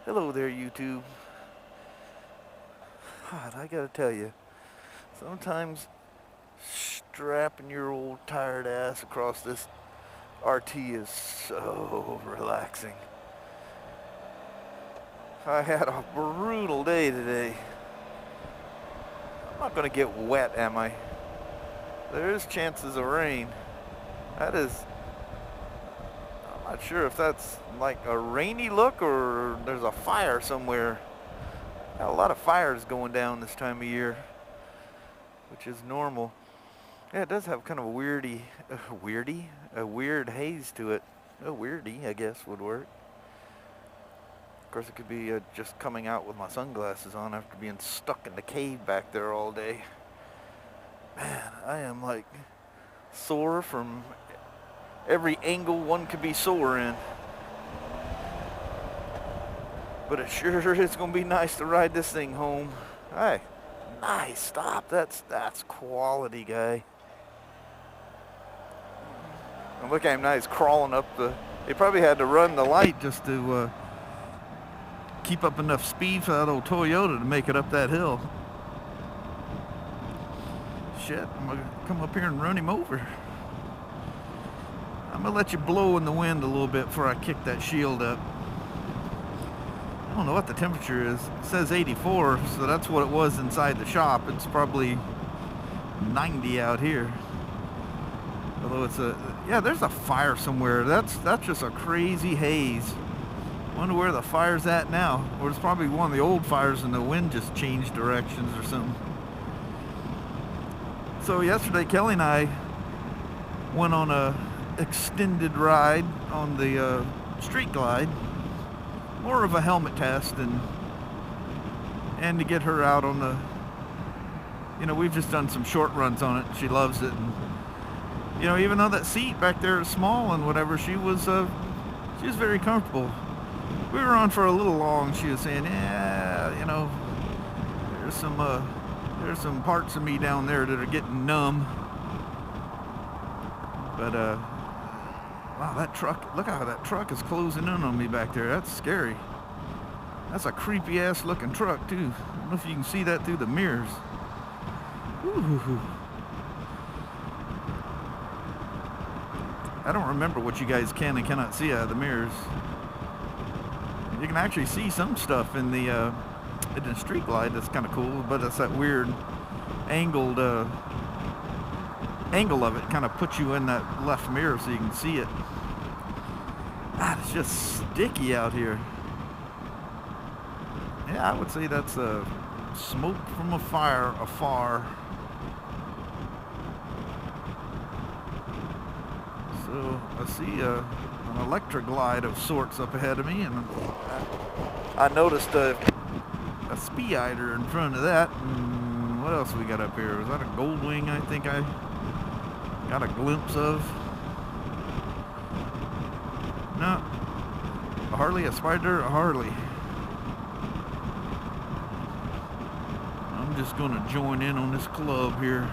Hello there, YouTube. God, I gotta tell you, sometimes strapping your old tired ass across this RT is so relaxing. I had a brutal day today. I'm not gonna get wet, am I? There is chances of rain. That is, I'm not sure if that's like a rainy look or there's a fire somewhere. Got a lot of fires going down this time of year, which is normal. Yeah, it does have kind of a weird haze to it. A weirdy, I guess, would work. Of course, it could be just coming out with my sunglasses on after being stuck in the cave back there all day. Man, I am like sore from every angle one could be sore in. But it sure is going to be nice to ride this thing home. Hey, nice, stop. That's quality, guy. And look at him now, he's crawling up the... He probably had to run the light just to keep up enough speed for that old Toyota to make it up that hill. Shit, I'm going to come up here and run him over. I'm going to let you blow in the wind a little bit before I kick that shield up. I don't know what the temperature is. It says 84, so that's what it was inside the shop. It's probably 90 out here. Although it's yeah, there's a fire somewhere. That's just a crazy haze. Wonder where the fire's at now. Or it's probably one of the old fires and the wind just changed directions or something. So yesterday, Kelly and I went on a extended ride on the street glide. More of a helmet test and to get her out on the, you know, we've just done some short runs on it. She loves it, and you know, even though that seat back there is small and whatever, she was very comfortable. We were on for a little long. She was saying, yeah, you know, there's some parts of me down there that are getting numb. But wow, that truck, look how that truck is closing in on me back there. That's scary. That's a creepy ass looking truck too. I don't know if you can see that through the mirrors. Ooh. I don't remember what you guys can and cannot see out of the mirrors. You can actually see some stuff in the street glide that's kind of cool, but it's that weird angled angle of it kind of puts you in that left mirror so you can see it. God, it's just sticky out here. Yeah, I would say that's smoke from a fire afar. So I see an electric glide of sorts up ahead of me, and I noticed a Spyder in front of that. And what else we got up here? Was that a gold wing? I think I got a glimpse of. No, a Harley, a Spyder, a Harley. I'm just gonna join in on this club here.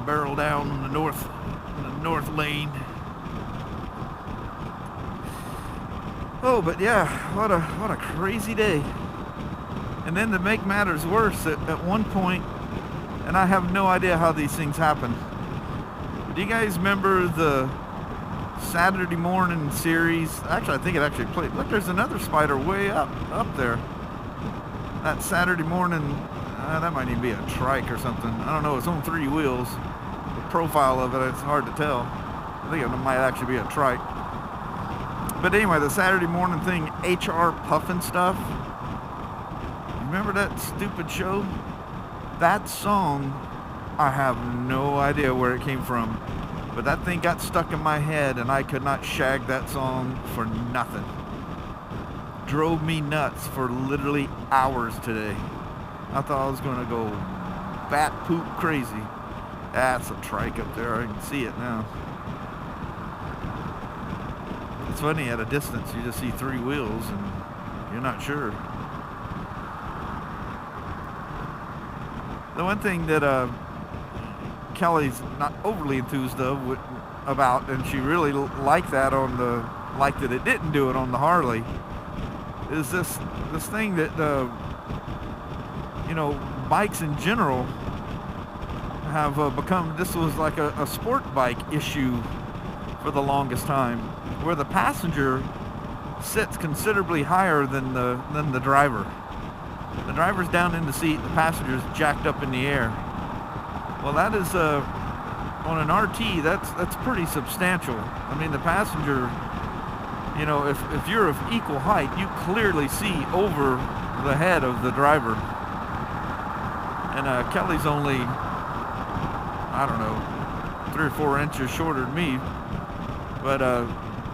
Barrel down on the north lane. Oh, but yeah, what a crazy day. And then to make matters worse, at one point, and I have no idea how these things happen. Do you guys remember the Saturday morning series? Actually, I think it actually played. Look, there's another Spyder way up there. That Saturday morning, that might even be a trike or something. I don't know. It's on 3 wheels. The profile of it, it's hard to tell. I think it might actually be a trike. But anyway, the Saturday morning thing, HR Puffin stuff. Remember that stupid show? That song, I have no idea where it came from. But that thing got stuck in my head and I could not shag that song for nothing. Drove me nuts for literally hours today. I thought I was going to go bat poop crazy. That's a trike up there. I can see it now. It's funny, at a distance you just see 3 wheels and you're not sure. The one thing that Kelly's not overly enthused of, about, and she really liked that on the, liked that it didn't do it on the Harley, is this thing that you know, bikes in general have become, this was like a sport bike issue for the longest time, where the passenger sits considerably higher than the driver. The driver's down in the seat, the passenger's jacked up in the air. Well, that is on an RT, that's pretty substantial. I mean, the passenger, you know, if you're of equal height, you clearly see over the head of the driver. And Kelly's only, I don't know, 3 or 4 inches shorter than me, but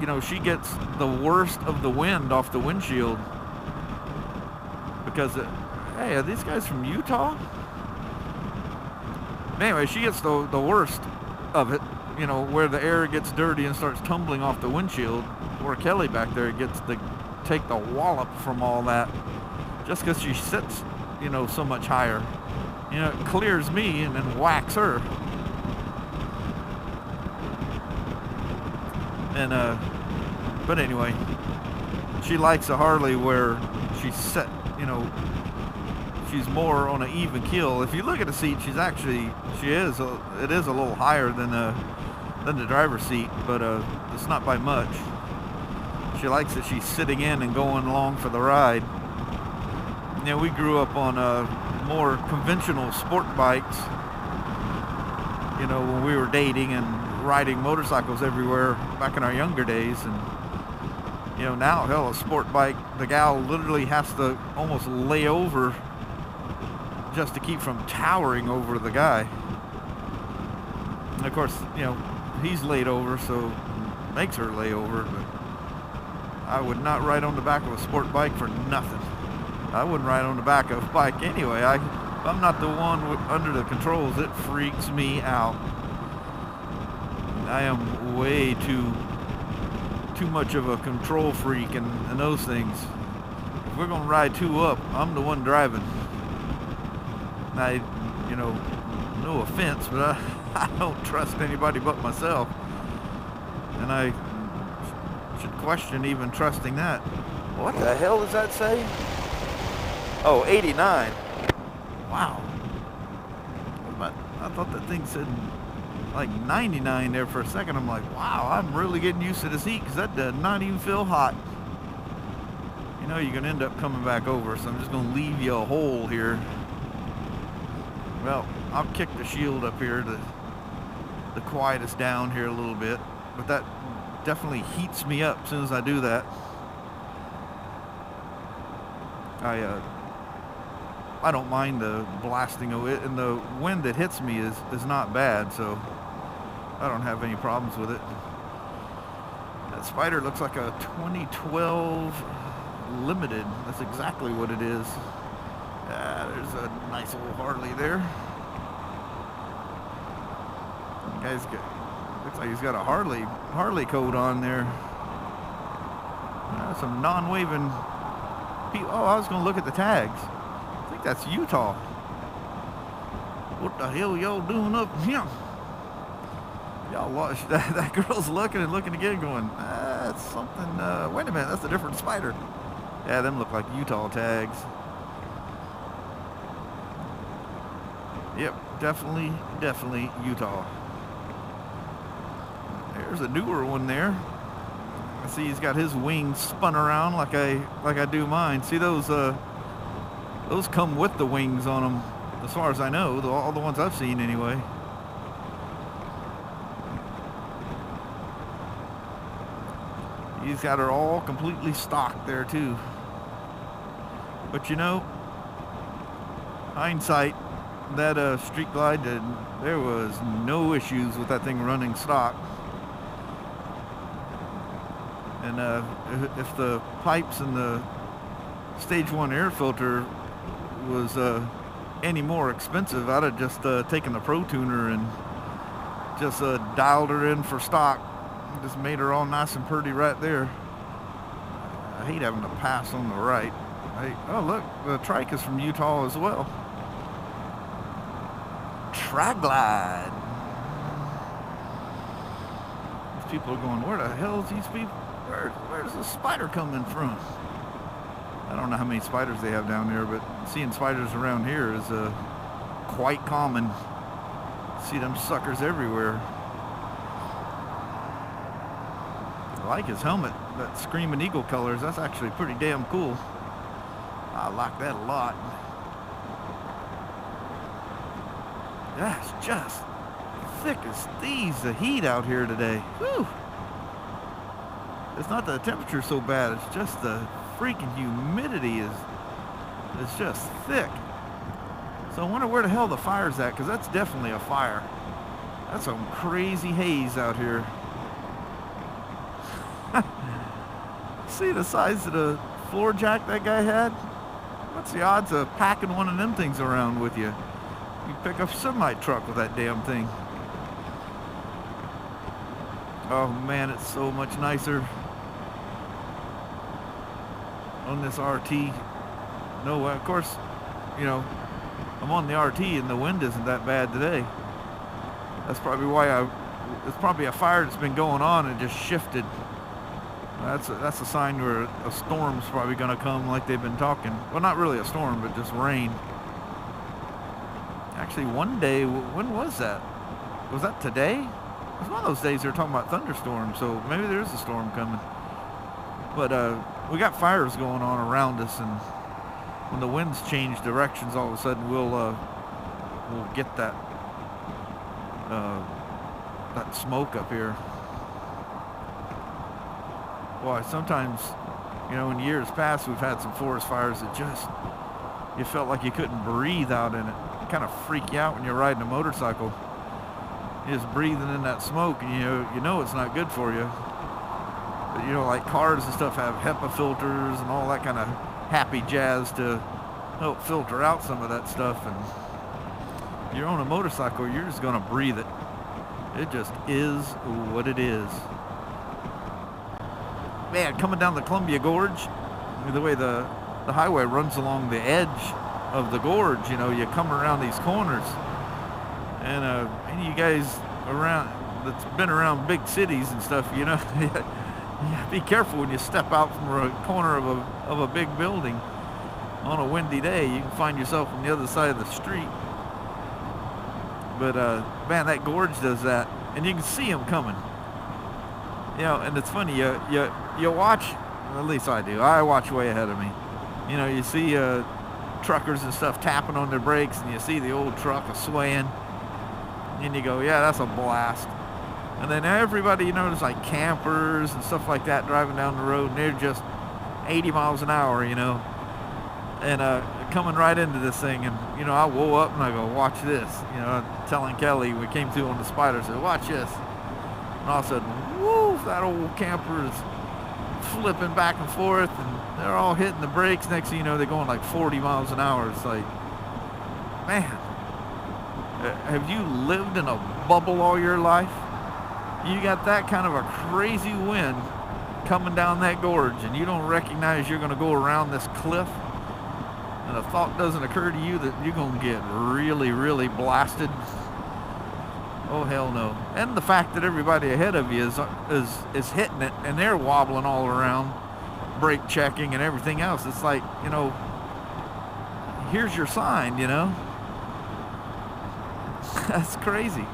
you know, she gets the worst of the wind off the windshield because, hey, are these guys from Utah? Anyway, she gets the worst of it, you know, where the air gets dirty and starts tumbling off the windshield, where Kelly back there gets to take the wallop from all that just because she sits, you know, so much higher. You know, it clears me and then whacks her. And but anyway, she likes a Harley where she's set, you know, she's more on an even keel. If you look at the seat, she's actually, it is a little higher than the driver's seat, but it's not by much. She likes that she's sitting in and going along for the ride. You know, we grew up on more conventional sport bikes, you know, when we were dating and riding motorcycles everywhere back in our younger days. And you know, now, hell, a sport bike, the gal literally has to almost lay over just to keep from towering over the guy. And of course, you know, he's laid over, so makes her lay over. But I would not ride on the back of a sport bike for nothing. I wouldn't ride on the back of a bike anyway. If I'm not the one under the controls, it freaks me out. I am way too much of a control freak and those things. If we're gonna ride 2 up, I'm the one driving. You know, no offense, but I don't trust anybody but myself, and I should question even trusting that. What the hell does that say? Oh, 89. Wow. I thought that thing said like 99 there for a second. I'm like, wow, I'm really getting used to this heat because that does not even feel hot. You know, you're going to end up coming back over, so I'm just going to leave you a hole here. Well, I'll kick the shield up here to quiet us down here a little bit, but that definitely heats me up as soon as I do that. I don't mind the blasting of it, and the wind that hits me is not bad, so I don't have any problems with it. That Spyder looks like a 2012 Limited. That's exactly what it is. There's a nice old Harley there. The guy's got, looks like he's got a Harley coat on there. Some non-waving people. Oh, I was going to look at the tags. I think that's Utah. What the hell y'all doing up here? Y'all watch that girl's looking and looking again going, that's something, wait a minute, that's a different Spyder. Yeah, them look like Utah tags. Yep, definitely Utah. There's a newer one there. I see he's got his wings spun around like I do mine. See those come with the wings on them, as far as I know, all the ones I've seen anyway. He's got her all completely stocked there too. But you know, hindsight, that Street Glide, there was no issues with that thing running stock. And if the pipes and the stage 1 air filter was any more expensive, I'd have just taken the Pro Tuner and just dialed her in for stock. Just made her all nice and pretty right there. I hate having to pass on the right. Oh look, the trike is from Utah as well. Tri-Glide. people are going, where the hell is these people? Where's the Spyder coming from? I don't know how many Spyders they have down there, but seeing Spyders around here is quite common. See them suckers everywhere. I like his helmet, that Screaming Eagle colors. That's actually pretty damn cool. I like that a lot. That's just thick as thieves, the heat out here today. Whew. It's not that the temperature's so bad, it's just the freaking humidity is just thick. So I wonder where the hell the fire's at, because that's definitely a fire. That's some crazy haze out here. See the size of the floor jack that guy had? What's the odds of packing one of them things around with you? You pick up a semi-truck with that damn thing. Oh man, it's so much nicer on this RT. No, of course, you know, I'm on the RT and the wind isn't that bad today. That's probably why it's probably a fire that's been going on and just shifted. That's a sign where a storm's probably going to come, like they've been talking. Well, not really a storm, but just rain. Actually, one day, when was that? Was that today? It was one of those days they were talking about thunderstorms, so maybe there is a storm coming. But we got fires going on around us, and when the winds change directions, all of a sudden we'll get that smoke up here. Boy, sometimes, you know, in years past, we've had some forest fires that just, you felt like you couldn't breathe out in it. It kind of freak you out when you're riding a motorcycle. You're just breathing in that smoke, and you know it's not good for you. But, you know, like cars and stuff have HEPA filters and all that kind of happy jazz to help filter out some of that stuff. And you're on a motorcycle, you're just going to breathe it. It just is what it is. Man, coming down the Columbia Gorge, the way the highway runs along the edge of the gorge, you know, you come around these corners, and any of you guys around that's been around big cities and stuff, you know, you be careful when you step out from a corner of a big building on a windy day. You can find yourself on the other side of the street. But man, that gorge does that, and you can see them coming. You know, and it's funny, you watch, at least I do, I watch way ahead of me. You know, you see truckers and stuff tapping on their brakes, and you see the old truck swaying, and you go, yeah, that's a blast. And then everybody, you know, there's like campers and stuff like that driving down the road, and they're just 80 miles an hour, you know, and coming right into this thing. And, you know, I woke up and I go, watch this. You know, telling Kelly, we came through on the Spyder, I said, watch this. And all of a sudden, woo, that old camper is flipping back and forth, and they're all hitting the brakes. Next thing you know, they're going like 40 miles an hour. It's like, man, have you lived in a bubble all your life? You got that kind of a crazy wind coming down that gorge, and you don't recognize you're going to go around this cliff, and a thought doesn't occur to you that you're going to get really, really blasted. Oh, hell no. And the fact that everybody ahead of you is hitting it, and they're wobbling all around, brake checking and everything else. It's like, you know, here's your sign, you know. That's crazy.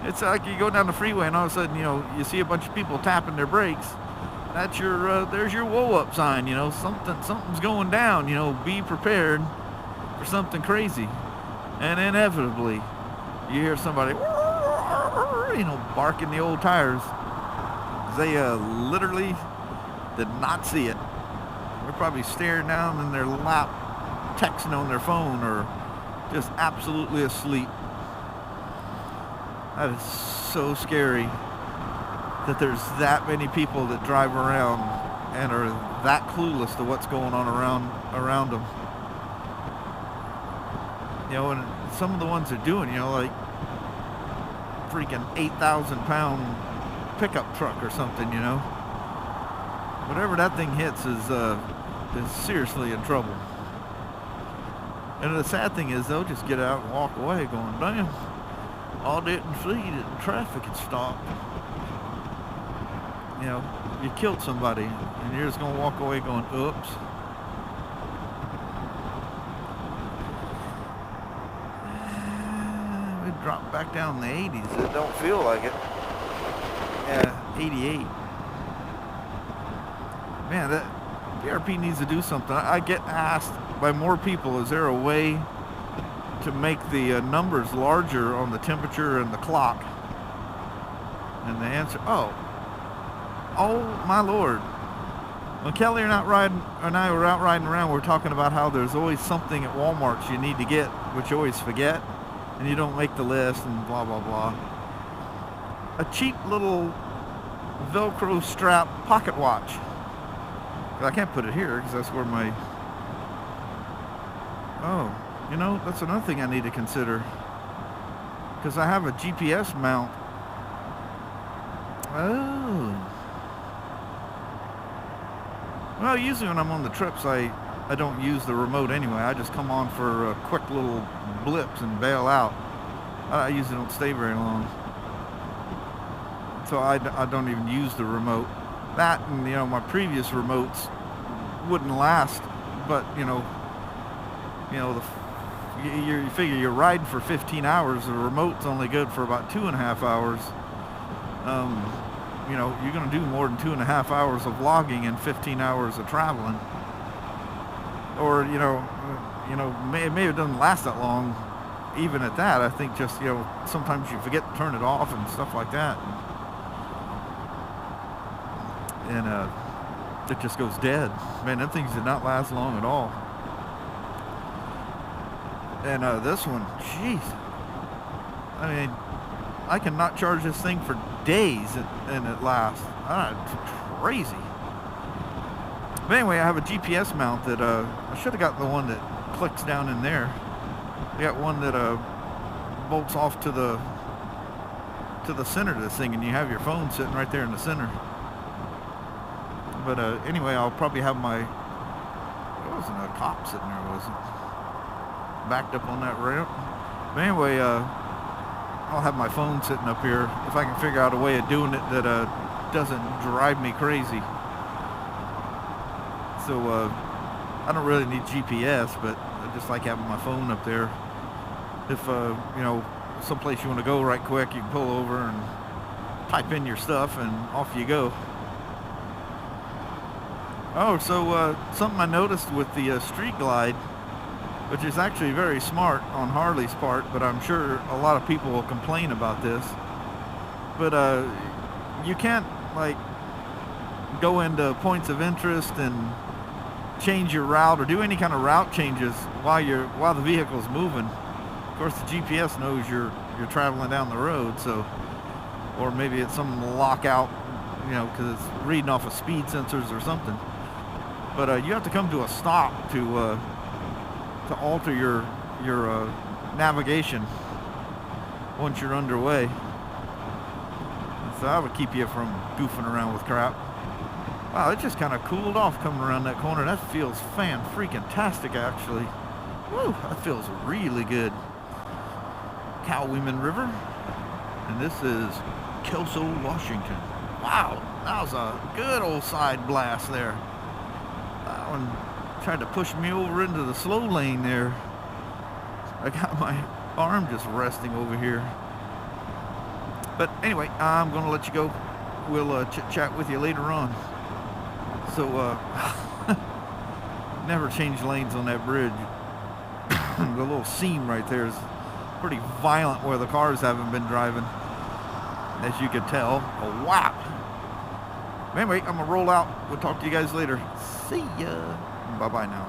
It's like you go down the freeway and all of a sudden, you know, you see a bunch of people tapping their brakes. That's your, there's your whoa up sign, you know, something's going down, you know, be prepared for something crazy. And inevitably, you hear somebody, you know, barking the old tires. They literally did not see it. They're probably staring down in their lap, texting on their phone, or just absolutely asleep. That is so scary that there's that many people that drive around and are that clueless to what's going on around them. You know, and some of the ones they're doing, you know, like freaking 8,000-pound pickup truck or something, you know. Whatever that thing hits is seriously in trouble. And the sad thing is they'll just get out and walk away going, damn, I didn't see that the traffic had stopped. you know, you killed somebody, and you're just gonna walk away going, oops. We dropped back down in the 80s. It don't feel like it. Yeah, 88. Man, that BRP needs to do something. I get asked by more people, is there a way to make the numbers larger on the temperature and the clock? And the answer, oh my Lord. When Kelly and I were out riding around, we were talking about how there's always something at Walmart you need to get, which you always forget, and you don't make the list, and blah, blah, blah. A cheap little Velcro strap pocket watch. I can't put it here because that's where my... Oh, you know, that's another thing I need to consider. Because I have a GPS mount. Oh. Well, usually when I'm on the trips, I don't use the remote anyway. I just come on for quick little blips and bail out. I usually don't stay very long. So I don't even use the remote. That and, you know, my previous remotes wouldn't last, but, you figure you're riding for 15 hours, the remote's only good for about 2.5 hours. You know, you're going to do more than 2.5 hours of vlogging and 15 hours of traveling. Or, maybe it doesn't last that long. Even at that, I think just, sometimes you forget to turn it off and stuff like that. And it just goes dead. Man, them things did not last long at all. And this one, jeez. I mean, I cannot charge this thing for days and it lasts. It's crazy. But anyway, I have a GPS mount that I should have gotten the one that clicks down in there. I got one that bolts off to the center of this thing, and you have your phone sitting right there in the center. But anyway, I'll probably have my... There wasn't a cop sitting there, was it? Backed up on that ramp. But anyway, I'll have my phone sitting up here if I can figure out a way of doing it that doesn't drive me crazy. So I don't really need GPS, but I just like having my phone up there. If someplace you want to go right quick, you can pull over and type in your stuff and off you go. Oh, so something I noticed with the Street Glide, which is actually very smart on Harley's part, but I'm sure a lot of people will complain about this. But you can't like go into points of interest and change your route or do any kind of route changes while the vehicle's moving. Of course, the GPS knows you're traveling down the road, so, or maybe it's some lockout, because it's reading off of speed sensors or something. But you have to come to a stop to alter your navigation once you're underway. So that would keep you from goofing around with crap. Wow, it just kind of cooled off coming around that corner. That feels fan-freaking-tastic, actually. Woo, that feels really good. Cowwomen River. And this is Kelso, Washington. Wow, that was a good old side blast there. That one tried to push me over into the slow lane there. I got my arm just resting over here. But anyway, I'm going to let you go. We'll chit-chat with you later on. So, never change lanes on that bridge. The little seam right there is pretty violent where the cars haven't been driving, as you can tell. A whap. Anyway, I'm going to roll out. We'll talk to you guys later. See ya. Bye-bye now.